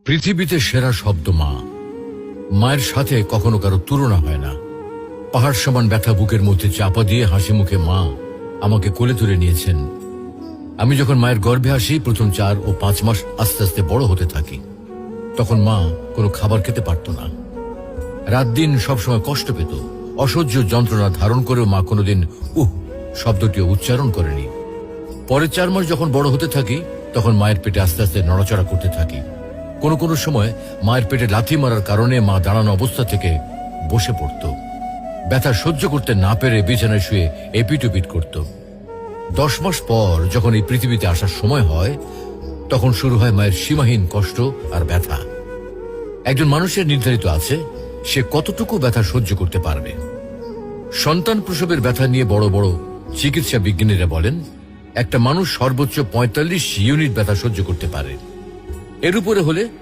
পৃথিবীতে সেরা শব্দ মা। মায়ের সাথে কখনো কারো তুলনা হয় না। পাহাড় সমান ব্যথা বুকের মধ্যে চাপা দিয়ে হাসি মুখে মা আমাকে কোলে তুলে নিয়েছেন। আমি যখন মায়ের গর্ভে আসি, প্রথম 4 ও 5 মাস আস্তে আস্তে বড় হতে থাকি। তখন মা কোনো খাবার খেতে পারত না। রাত দিন সবসময় কষ্ট পেত। অসহ্য যন্ত্রণা ধারণ করেও মা কোনোদিন শব্দটিও উচ্চারণ করেনি। পরের 4 মাস যখন বড় হতে থাকি, তখন মায়ের পেটে আস্তে আস্তে নড়াচড়া করতে থাকি। কোনো কোনো সময় মায়ের পেটে লাথি মারার কারণে মা দাঁড়ানো অবস্থা থেকে বসে পড়ত। ব্যথা সহ্য করতে না পেরে বিছানায় শুয়ে এপিট করত। 10 মাস পর যখন এই পৃথিবীতে আসার সময় হয়, তখন শুরু হয় মায়ের সীমাহীন কষ্ট আর ব্যথা। একজন মানুষের নির্ধারিত আছে সে কতটুকু ব্যথা সহ্য করতে পারবে। সন্তান প্রসবের ব্যথা নিয়ে বড় বড় চিকিৎসা বিজ্ঞানীরা বলেন একটা মানুষ সর্বোচ্চ 45 ইউনিট ব্যথা সহ্য করতে পারে। এর উপরে হলে